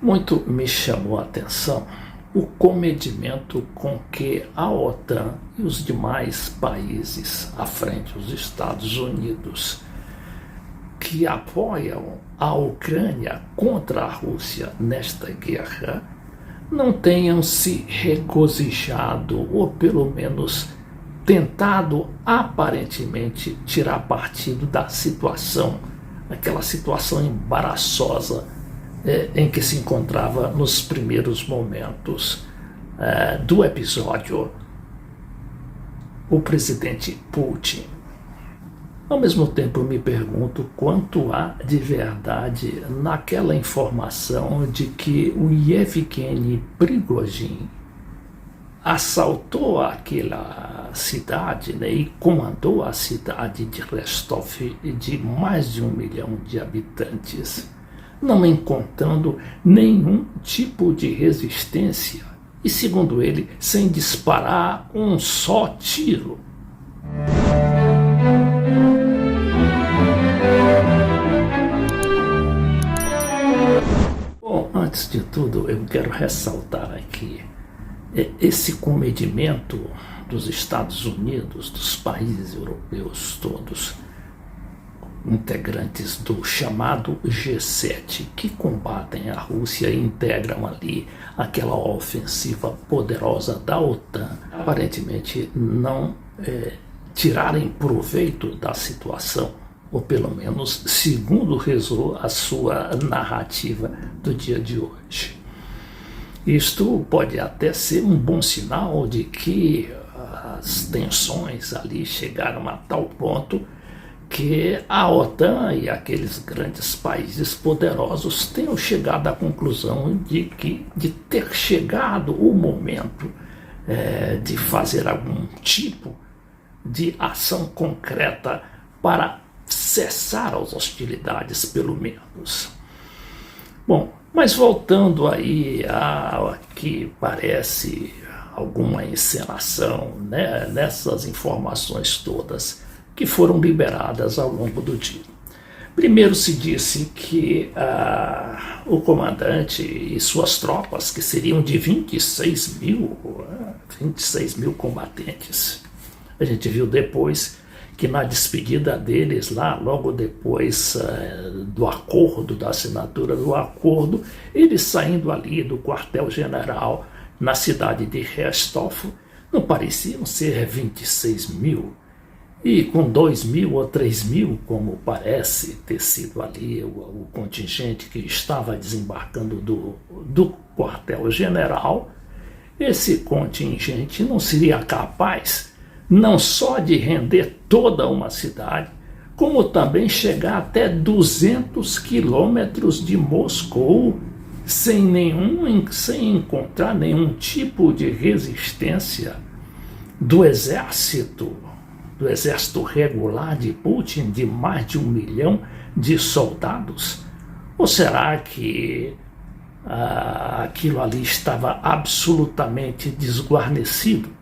Muito me chamou a atenção o comedimento com que a OTAN e os demais países à frente, os Estados Unidos, que apoiam a Ucrânia contra a Rússia nesta guerra, não tenham se regozijado ou pelo menos tentado aparentemente tirar partido da situação, aquela situação embaraçosa em que se encontrava nos primeiros momentos do episódio o presidente Putin. Ao mesmo tempo, me pergunto quanto há de verdade naquela informação de que o Yevgeny Prigozhin assaltou aquela cidade, e comandou a cidade de Rostov de mais de 1 milhão de habitantes, não encontrando nenhum tipo de resistência e, segundo ele, sem disparar um só tiro. Bom, antes de tudo, eu quero ressaltar aqui esse comedimento dos Estados Unidos, dos países europeus todos, integrantes do chamado G7, que combatem a Rússia e integram ali aquela ofensiva poderosa da OTAN, aparentemente não tirarem proveito da situação, ou pelo menos segundo rezou a sua narrativa do dia de hoje. Isto pode até ser um bom sinal de que as tensões ali chegaram a tal ponto que a OTAN e aqueles grandes países poderosos tenham chegado à conclusão de ter chegado o momento de fazer algum tipo de ação concreta para cessar as hostilidades, pelo menos. Bom, mas voltando aí a que parece alguma encenação, nessas informações todas que foram liberadas ao longo do dia. Primeiro se disse que o comandante e suas tropas, que seriam de 26 mil combatentes, a gente viu depois que na despedida deles, lá logo depois do acordo, da assinatura do acordo, eles saindo ali do quartel-general na cidade de Rostov, não pareciam ser 26 mil, e com 2 mil ou 3 mil, como parece ter sido ali o contingente que estava desembarcando do quartel-general, esse contingente não seria capaz não só de render toda uma cidade, como também chegar até 200 quilômetros de Moscou sem encontrar nenhum tipo de resistência do exército regular de Putin, de mais de 1 milhão de soldados? Ou será que aquilo ali estava absolutamente desguarnecido,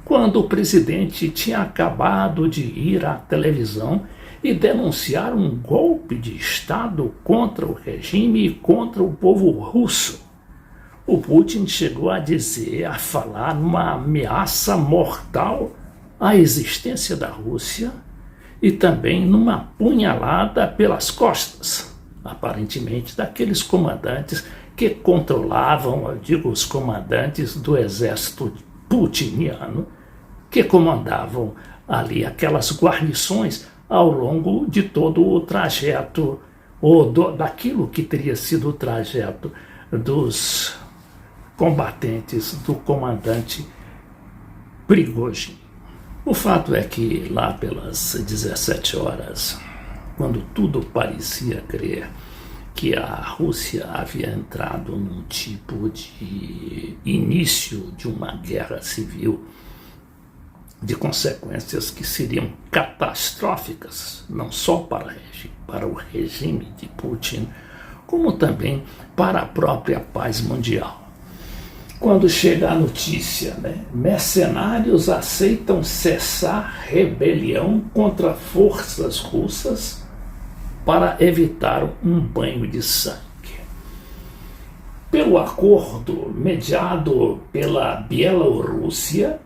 quando o presidente tinha acabado de ir à televisão e denunciar um golpe de Estado contra o regime e contra o povo russo? O Putin chegou a falar numa ameaça mortal à existência da Rússia e também numa punhalada pelas costas, aparentemente daqueles comandantes que controlavam, eu digo, os comandantes do exército putiniano, que comandavam ali aquelas guarnições ao longo de todo o trajeto, ou daquilo que teria sido o trajeto dos combatentes do comandante Prigozhin. O fato é que lá pelas 17 horas, quando tudo parecia crer que a Rússia havia entrado num tipo de início de uma guerra civil, de consequências que seriam catastróficas, não só para o regime de Putin, como também para a própria paz mundial. Quando chega a notícia, mercenários aceitam cessar rebelião contra forças russas para evitar um banho de sangue. Pelo acordo mediado pela Bielorrússia,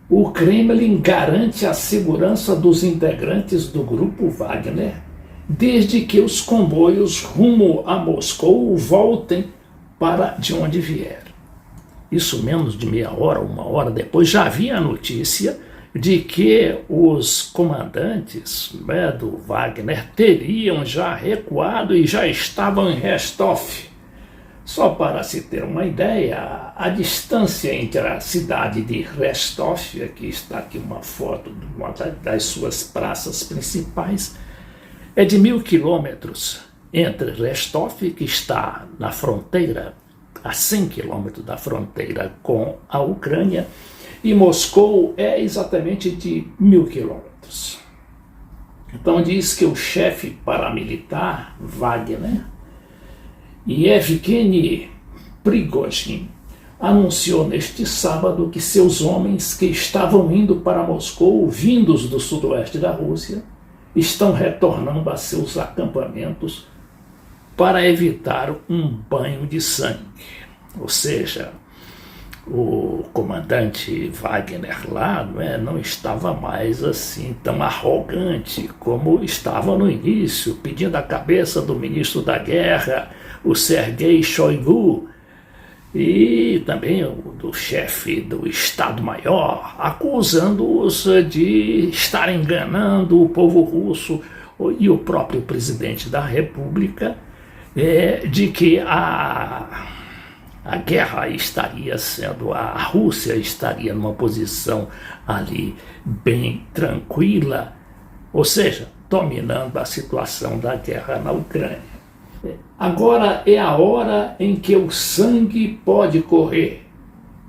o Kremlin garante a segurança dos integrantes do grupo Wagner, desde que os comboios rumo a Moscou voltem para de onde vieram. Isso menos de meia hora, uma hora depois, já havia a notícia de que os comandantes, né, do Wagner teriam já recuado e já estavam em Rostov. Só para se ter uma ideia, a distância entre a cidade de Rostov, aqui está aqui uma foto de uma das suas praças principais, é de 1.000 quilômetros entre Rostov, que está na fronteira, a 100 quilômetros da fronteira com a Ucrânia, e Moscou é exatamente de 1.000 quilômetros. Então diz que o chefe paramilitar, Wagner, Yevgeny Prigozhin, anunciou neste sábado que seus homens que estavam indo para Moscou, vindos do sudoeste da Rússia, estão retornando a seus acampamentos para evitar um banho de sangue. Ou seja, o comandante Wagner lá não estava mais assim tão arrogante como estava no início, pedindo a cabeça do ministro da guerra, o Sergei Shoigu, e também do chefe do Estado-Maior, acusando-os de estar enganando o povo russo e o próprio presidente da República, de que a guerra estaria sendo, a Rússia estaria numa posição ali bem tranquila, ou seja, dominando a situação da guerra na Ucrânia. Agora é a hora em que o sangue pode correr.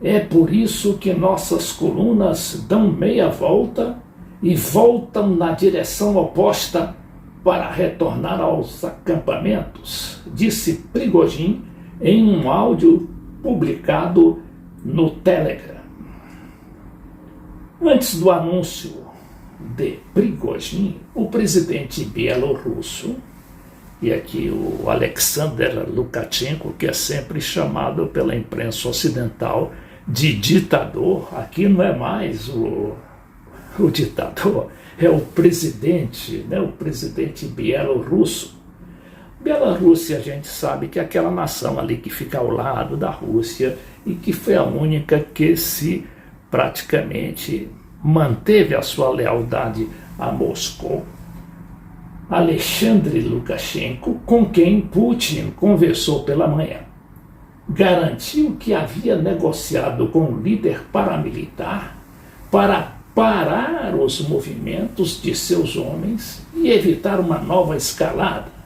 É por isso que nossas colunas dão meia volta e voltam na direção oposta para retornar aos acampamentos, disse Prigozhin em um áudio publicado no Telegram. Antes do anúncio de Prigozhin, o presidente bielorrusso, e aqui o Alexander Lukashenko, que é sempre chamado pela imprensa ocidental de ditador, aqui não é mais o ditador, é o presidente, né, o presidente bielorrusso. Bielorrússia, a gente sabe que é aquela nação ali que fica ao lado da Rússia e que foi a única que se praticamente manteve a sua lealdade a Moscou. Alexandre Lukashenko, com quem Putin conversou pela manhã, garantiu que havia negociado com o líder paramilitar para parar os movimentos de seus homens e evitar uma nova escalada,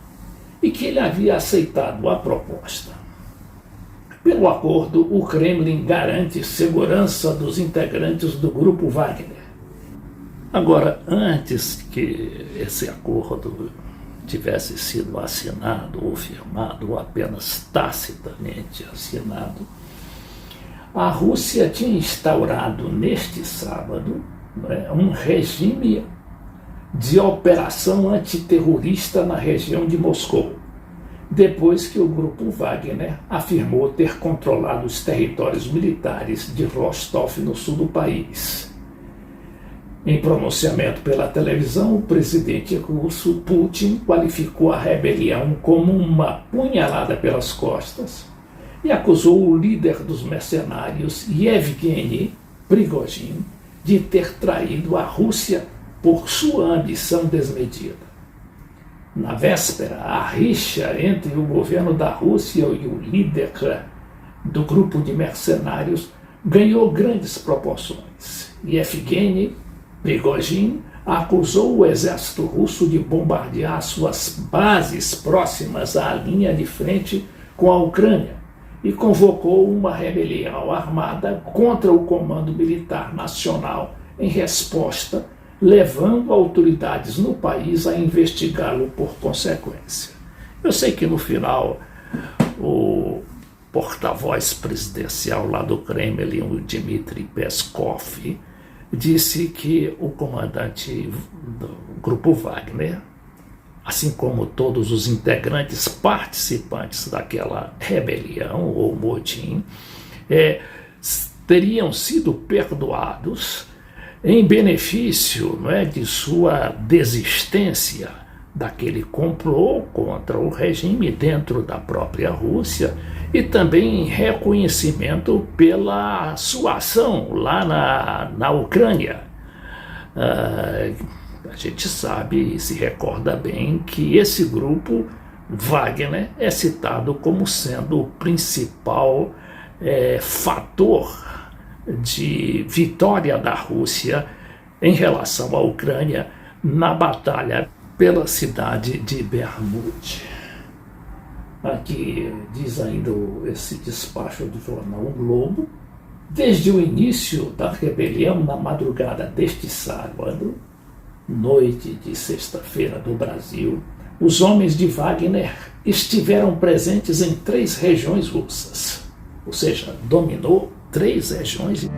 e que ele havia aceitado a proposta. Pelo acordo, o Kremlin garante segurança dos integrantes do grupo Wagner. Agora, antes que esse acordo tivesse sido assinado ou firmado, ou apenas tacitamente assinado, a Rússia tinha instaurado neste sábado um regime de operação antiterrorista na região de Moscou, depois que o grupo Wagner afirmou ter controlado os territórios militares de Rostov, no sul do país. Em pronunciamento pela televisão, o presidente russo Putin qualificou a rebelião como uma punhalada pelas costas e acusou o líder dos mercenários, Yevgeny Prigozhin, de ter traído a Rússia por sua ambição desmedida. Na véspera, a rixa entre o governo da Rússia e o líder do grupo de mercenários ganhou grandes proporções. Yevgeny Prigozhin acusou o exército russo de bombardear suas bases próximas à linha de frente com a Ucrânia e convocou uma rebelião armada contra o Comando Militar Nacional em resposta, levando autoridades no país a investigá-lo por consequência. Eu sei que no final o porta-voz presidencial lá do Kremlin, o Dmitry Peskov, disse que o comandante do grupo Wagner assim como todos os integrantes participantes daquela rebelião ou motim, teriam sido perdoados em benefício, não é, de sua desistência daquele complô contra o regime dentro da própria Rússia e também em reconhecimento pela sua ação lá na Ucrânia. A gente sabe e se recorda bem que esse grupo, Wagner, é citado como sendo o principal fator de vitória da Rússia em relação à Ucrânia na batalha pela cidade de Bermud. Aqui diz ainda esse despacho do jornal O Globo: desde o início da rebelião na madrugada deste sábado, noite de sexta-feira do Brasil, os homens de Wagner estiveram presentes em 3 regiões russas, ou seja, dominou 3 regiões.